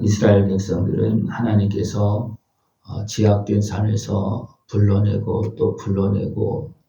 이스라엘 백성들은 하나님께서 제약된 삶에서 불러내고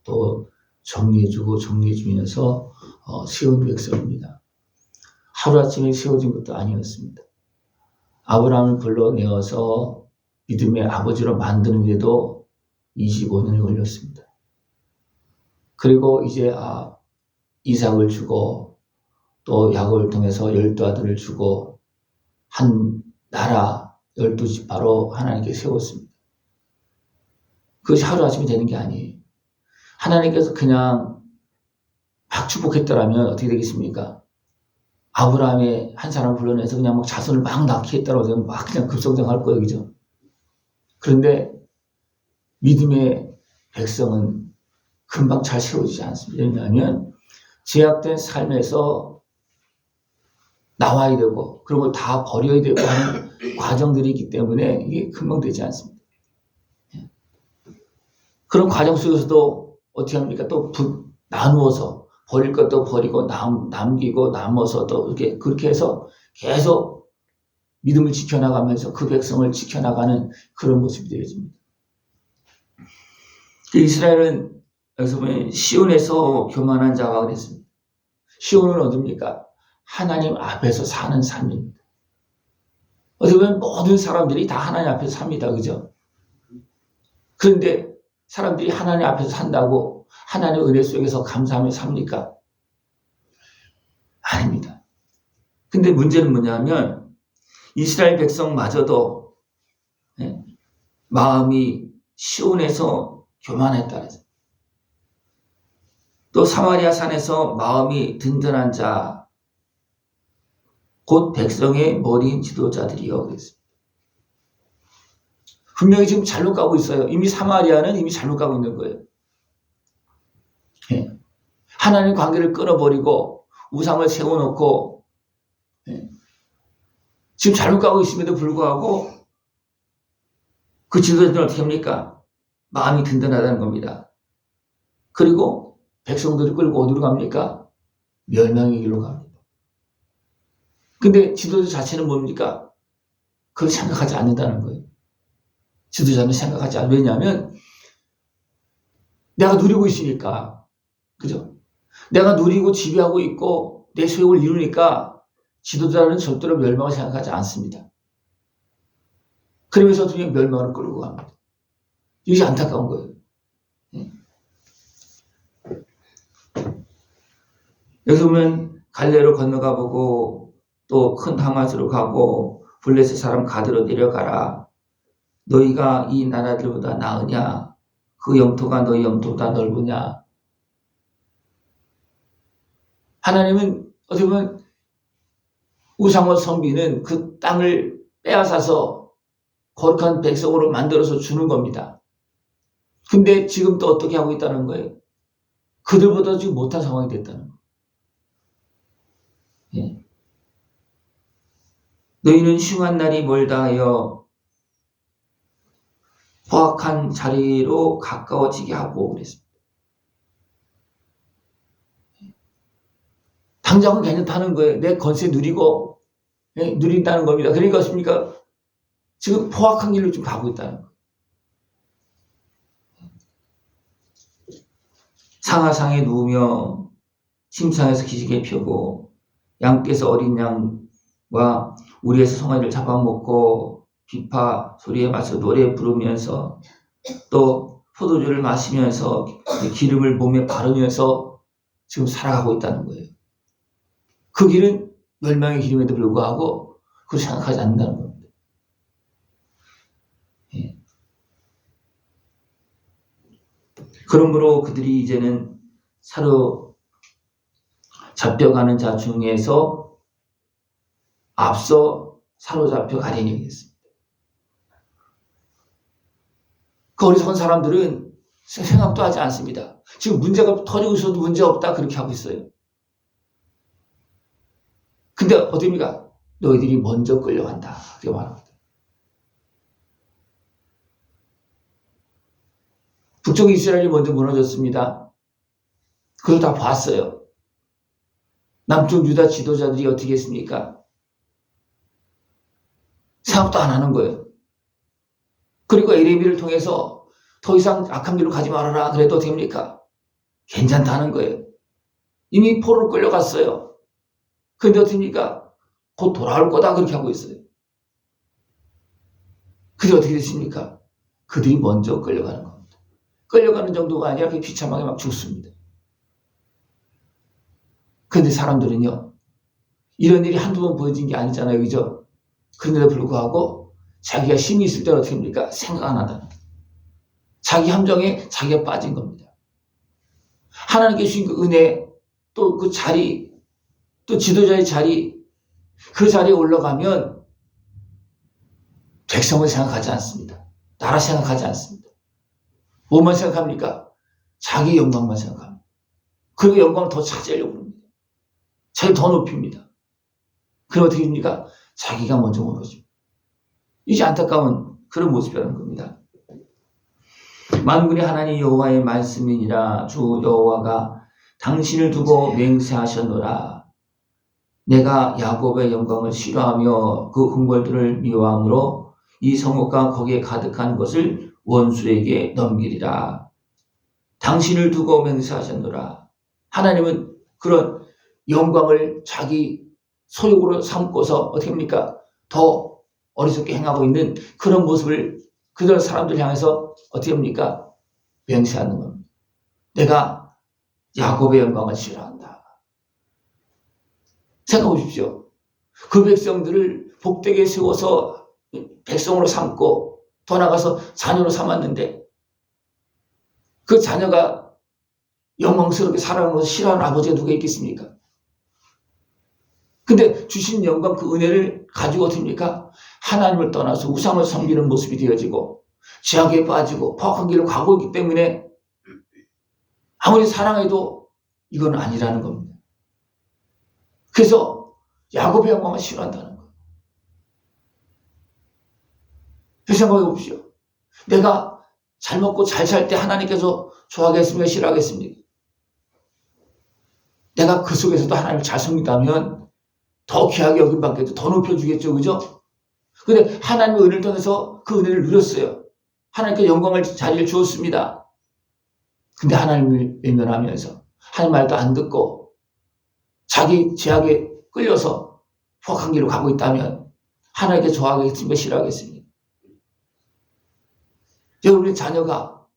또 정리해주고 정리해주면서 세운 백성입니다. 하루아침에 세워진 것도 아니었습니다. 아브라함을 불러내어서 믿음의 아버지로 만드는 데도 25년이 걸렸습니다. 그리고 이제 이삭을 주고 또 야곱을 통해서 12아들을 주고 한 나라 12지파로 하나님께 세웠습니다. 그것이 하루아침에 되는 게 아니에요. 하나님께서 그냥 막 축복했더라면 어떻게 되겠습니까? 아브라함의 한 사람을 불러내서 그냥 막 자손을 막 낳게 했다고 하면 막 그냥 급성장할 거예요. 그죠? 그런데 믿음의 백성은 금방 잘 세워지지 않습니다. 왜냐하면 제약된 삶에서 나와야 되고 그런 걸 다 버려야 되고 하는 과정들이 있기 때문에 이게 금방 되지 않습니다. 그런 과정 속에서도 어떻게 합니까? 또 나누어서 버릴 것도 버리고 남기고 남아서 또 이렇게 그렇게 해서 계속 믿음을 지켜나가면서 그 백성을 지켜나가는 그런 모습이 되어집니다. 이스라엘은 여기서 보면 시온에서 교만한 자가 그랬습니다. 시온은 어디입니까? 하나님 앞에서 사는 삶입니다. 어떻게 보면 모든 사람들이 다 하나님 앞에서 삽니다. 그죠? 그런데 사람들이 하나님 앞에서 산다고 하나님의 은혜 속에서 감사하며 삽니까? 아닙니다. 근데 문제는 뭐냐면 이스라엘 백성마저도 마음이 시온에서 교만했다. 또 사마리아 산에서 마음이 든든한 자, 곧 백성의 머리인 지도자들이요. 그랬습니다. 분명히 지금 잘못 가고 있어요. 이미 사마리아는 이미 잘못 가고 있는 거예요. 하나님 관계를 끊어버리고 우상을 세워놓고 지금 잘못 가고 있음에도 불구하고 그 지도자들은 어떻게 합니까? 마음이 든든하다는 겁니다. 그리고 백성들을 끌고 어디로 갑니까? 멸망의 길로 갑니다. 근데 지도자 자체는 뭡니까? 그걸 생각하지 않는다는 거예요. 지도자는 생각하지 않아요. 왜냐하면 내가 누리고 있으니까. 그죠? 내가 누리고 지배하고 있고 내 소욕을 이루니까 지도자는 절대로 멸망을 생각하지 않습니다. 그러면서 그냥 멸망을 끌고 갑니다. 이것이 안타까운 거예요. 여기서 보면 갈레로 건너가 보고 또 큰 하마스로 가고 블레셋 사람 가드로 내려가라. 너희가 이 나라들보다 나으냐? 그 영토가 너희 영토보다 넓으냐? 하나님은 어떻게 보면 우상을 섬기는 그 땅을 빼앗아서 거룩한 백성으로 만들어서 주는 겁니다. 근데 지금 또 어떻게 하고 있다는 거예요? 그들보다 지금 못한 상황이 됐다는 거예요. 너희는 흉한 날이 멀다 하여 포악한 자리로 가까워지게 하고 그랬습니다. 당장은 괜찮다는 거예요. 내 권세 누리고 누린다는 겁니다. 그러니까 어떻습니까? 지금 포악한 길로 좀 가고 있다는 거예요. 상하상에 누우며 침상에서 기지개 펴고 양께서 어린 양과 우리에서 송아지를 잡아먹고 비파 소리에 맞춰 노래 부르면서 또 포도주를 마시면서 기름을 몸에 바르면서 지금 살아가고 있다는 거예요. 그 길은 멸망의 길임에도 불구하고 그걸 생각하지 않는다는 겁니다. 그러므로 그들이 이제는 사로잡혀가는 자 중에서 앞서 사로잡혀 가려니 하겠습니다. 그 어리석은 사람들은 생각도 하지 않습니다. 지금 문제가 터지고 있어도 문제없다 그렇게 하고 있어요. 근데 어디입니까? 너희들이 먼저 끌려간다 그렇게 말합니다. 북쪽 이스라엘이 먼저 무너졌습니다. 그걸 다 봤어요. 남쪽 유다 지도자들이 어떻게 했습니까? 생각도 안 하는 거예요. 그리고 에레미야를 통해서 더 이상 악한 길로 가지 말아라 그래도 됩니까? 괜찮다는 거예요. 이미 포로로 끌려갔어요. 근데 어떻습니까? 곧 돌아올 거다 그렇게 하고 있어요. 그게 어떻게 됐습니까? 그들이 먼저 끌려가는 겁니다. 끌려가는 정도가 아니라 비참하게 막 죽습니다. 근데 사람들은요, 이런 일이 한두 번 보여진 게 아니잖아요. 그죠? 그런데도 불구하고 자기가 힘이 있을 때는 어떻게 합니까? 생각 안 한다는 거예요. 자기 함정에 자기가 빠진 겁니다. 하나님께 주신 그 은혜, 또 그 자리, 또 지도자의 자리, 그 자리에 올라가면 백성을 생각하지 않습니다. 나라 생각하지 않습니다. 뭐만 생각합니까? 자기 영광만 생각합니다. 그리고 영광을 더 차지하려고 합니다. 자기 더 높입니다. 그럼 어떻게 됩니까? 자기가 먼저 무너집니다. 이게 안타까운 그런 모습이라는 겁니다. 만군의 하나님 여호와의 말씀이니라. 주 여호와가 당신을 두고 맹세하셨노라. 내가 야곱의 영광을 싫어하며 그 궁궐들을 미워함으로 이 성읍과 거기에 가득한 것을 원수에게 넘기리라. 당신을 두고 맹세하셨노라. 하나님은 그런 영광을 자기 소욕으로 삼고서 어떻게 합니까? 더 어리석게 행하고 있는 그런 모습을 그들 사람들 향해서 어떻게 합니까? 맹세하는 겁니다. 내가 야곱의 영광을 싫어한다. 생각해 보십시오. 그 백성들을 복되게 세워서 백성으로 삼고 더 나가서 자녀로 삼았는데 그 자녀가 영광스럽게 살아가는 것을 싫어하는 아버지가 누가 있겠습니까? 근데 주신 영광 그 은혜를 가지고 어떻습니까? 하나님을 떠나서 우상을 섬기는 모습이 되어지고 죄악에 빠지고 포악한 길을 가고 있기 때문에 아무리 사랑해도 이건 아니라는 겁니다. 그래서 야곱의 영광을 싫어한다는 거예요. 생각해 보십시오. 내가 잘 먹고 잘 살 때 하나님께서 좋아하겠습니까? 싫어하겠습니까? 내가 그 속에서도 하나님을 잘 섬긴다면 더 귀하게 여긴 받겠죠. 더 높여주겠죠. 그죠? 근데 하나님의 은혜를 통해서 그 은혜를 누렸어요. 하나님께 영광을 자리를 주었습니다. 근데 하나님을 외면하면서 하나님 말도 안 듣고 자기 죄악에 끌려서 포악한 길로 가고 있다면 하나님께 좋아하겠습니까? 싫어하겠습니까? 여러분의 자녀가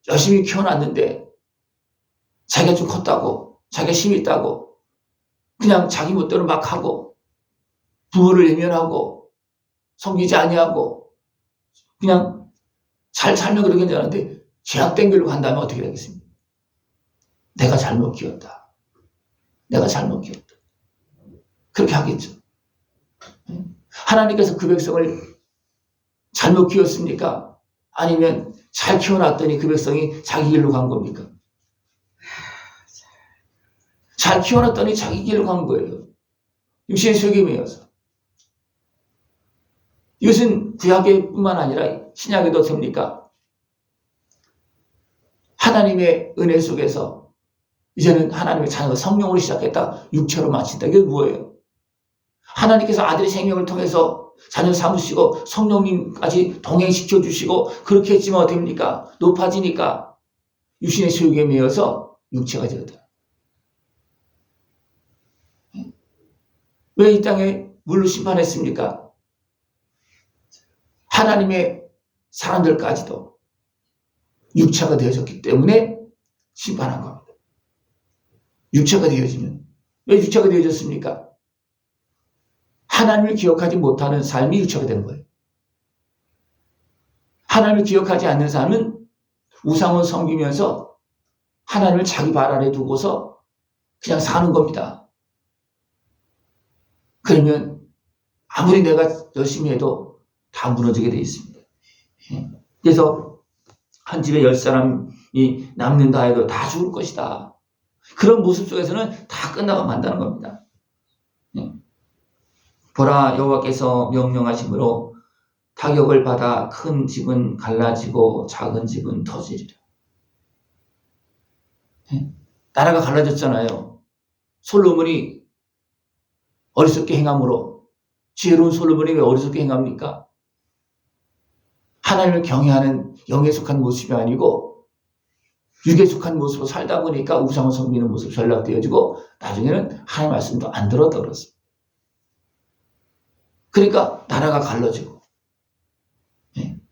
열심히 키워놨는데 자기가 좀 컸다고 자기가 힘이 있다고 그냥 자기 멋대로 막 하고 부모를 외면하고 섬기지 아니하고 그냥 잘 살면 그러게 괜찮은데 죄악된 길로 간다면 어떻게 되겠습니까? 내가 잘못 키웠다. 내가 잘못 키웠다. 그렇게 하겠죠. 하나님께서 그 백성을 잘못 키웠습니까? 아니면 잘 키워놨더니 그 백성이 자기 길로 간 겁니까? 잘 키워놨더니 자기 길로 간 거예요. 육신의 속임이어서. 이것은 구약에뿐만 아니라 신약에도 됩니까? 하나님의 은혜 속에서 이제는 하나님의 자녀가 성령으로 시작했다. 육체로 마친다. 이게 뭐예요? 하나님께서 아들의 생명을 통해서 자녀 삼으시고 성령님까지 동행시켜 주시고 그렇게 했지만 어떻게 됩니까? 높아지니까 육신의 소욕에 매여서 육체가 되었다. 왜 이 땅에 물로 심판했습니까? 하나님의 사람들까지도 육체가 되어졌기 때문에 심판한 겁니다. 육체가 되어지면 왜 육체가 되어졌습니까? 하나님을 기억하지 못하는 삶이 육체가 된 거예요. 하나님을 기억하지 않는 삶은 우상을 섬기면서 하나님을 자기 발 아래 두고서 그냥 사는 겁니다. 그러면 아무리 내가 열심히 해도 다 무너지게 돼 있습니다. 그래서 한 집에 10사람이 남는다 해도 다 죽을 것이다. 그런 모습 속에서는 다 끝나고 만다는 겁니다. 보라, 여호와께서 명령하심으로 타격을 받아 큰 집은 갈라지고 작은 집은 터지리라. 나라가 갈라졌잖아요. 솔로몬이 어리석게 행함으로 지혜로운 솔로몬이 왜 어리석게 행합니까? 하나님을 경외하는 영에 속한 모습이 아니고 육에 속한 모습으로 살다 보니까 우상을 섬기는 모습이 전락되어지고 나중에는 하나님 말씀도 안 들었습니다. 그러니까 나라가 갈라지고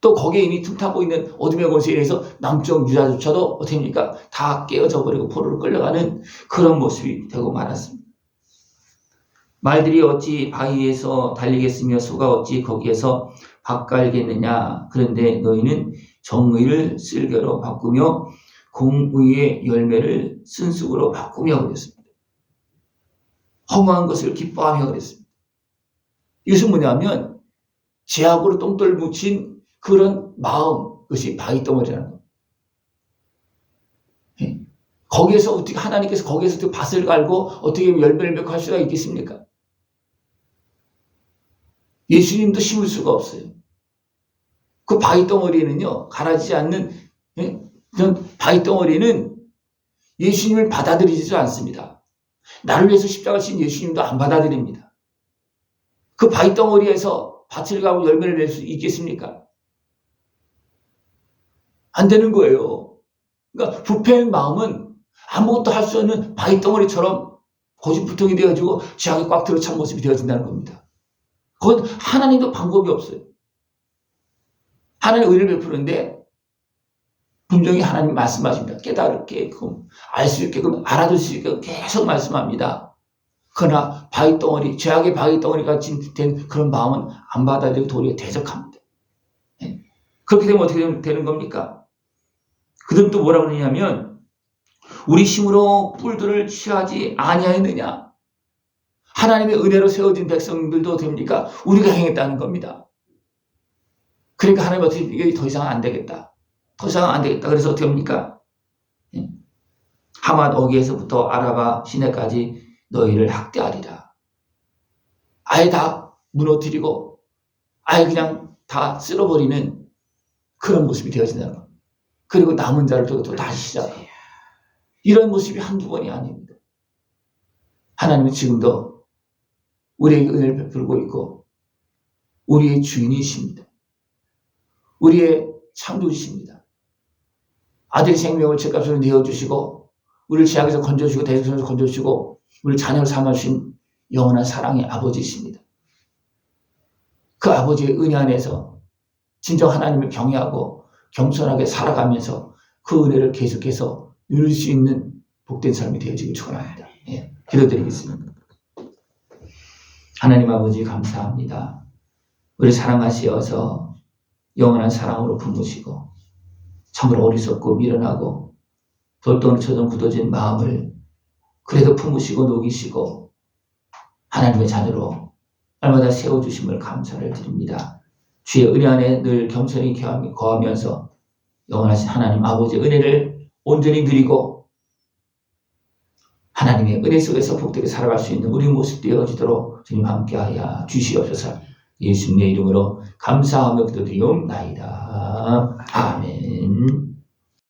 또 거기에 이미 틈타고 있는 어둠의 권세에 의해서 남쪽 유다조차도 어떻게 합니까? 다 깨어져 버리고 포로로 끌려가는 그런 모습이 되고 말았습니다. 말들이 어찌 바위에서 달리겠으며 소가 어찌 거기에서 밥 갈겠느냐. 그런데 너희는 정의를 쓸개로 바꾸며 공의의 열매를 순숙으로 바꾸며 그랬습니다. 허무한 것을 기뻐하며 그랬습니다. 이것은 뭐냐면 죄악으로 똥돌 묻힌 그런 마음, 그것이 바위덩어리라는 겁니다. 거기에서 어떻게 하나님께서 거기에서 어떻게 밭을 갈고 어떻게 열매를 맺고 할 수가 있겠습니까? 예수님도 심을 수가 없어요. 그 바위덩어리는요, 갈아지지 않는 그런 바위덩어리는 예수님을 받아들이지 않습니다. 나를 위해서 십자가를 진 예수님도 안 받아들입니다. 그 바위덩어리에서 밭을 가고 열매를 낼 수 있겠습니까? 안 되는 거예요. 그러니까 부패의 마음은 아무것도 할 수 없는 바위덩어리처럼 고집부통이 되어지고 죄악에 꽉 들어찬 모습이 되어진다는 겁니다. 그건 하나님도 방법이 없어요. 하나님 의를 베푸는데 분명히 하나님 말씀하십니다. 깨달을게끔, 알 수 있게끔, 알아둘 수 있게끔 계속 말씀합니다. 그러나 바위덩어리, 죄악의 바위덩어리 같이 된 그런 마음은 안 받아들이고 도리어 대적합니다. 그렇게 되면 어떻게 되는 겁니까? 그들은 또 뭐라고 그러냐면 우리 힘으로 뿔들을 취하지 아니하였느냐. 하나님의 은혜로 세워진 백성들도 됩니까? 우리가 행했다는 겁니다. 그러니까 하나님 어떻게 이게 더 이상 안 되겠다. 더 이상 안 되겠다. 그래서 어떻게 합니까? 하맛 어기에서부터 아라바 시내까지 너희를 학대하리라. 아예 다 무너뜨리고 아예 그냥 다 쓸어버리는 그런 모습이 되어진다는 겁니다. 그리고 남은 자를 또 다시 시작하고 이런 모습이 한두 번이 아닙니다. 하나님은 지금도 우리에게 은혜를 베풀고 있고 우리의 주인이십니다. 우리의 창조주십니다. 아들의 생명을 죄값으로 내어주시고 우리를 죄악에서 건져주시고 대적에서 건져주시고 우리를 자녀로 삼아주신 영원한 사랑의 아버지이십니다. 그 아버지의 은혜 안에서 진정 하나님을 경외하고 겸손하게 살아가면서 그 은혜를 계속해서 누릴 수 있는 복된 삶이 되어지길 축원합니다. 기도드리겠습니다. 하나님 아버지 감사합니다. 우리 사랑하시어서 영원한 사랑으로 품으시고 참으로 어리석고 미련하고 돌덩이처럼 굳어진 마음을 그래도 품으시고 녹이시고 하나님의 자녀로 날마다 세워주심을 감사를 드립니다. 주의 은혜 안에 늘 겸손히 거하면서 영원하신 하나님 아버지의 은혜를 온전히 누리고 하나님의 은혜 속에서 복되게 살아갈 수 있는 우리 모습 되어지도록 주님 함께하여 주시옵소서. 예수님의 이름으로 감사하며 기도드리옵나이다. 아멘.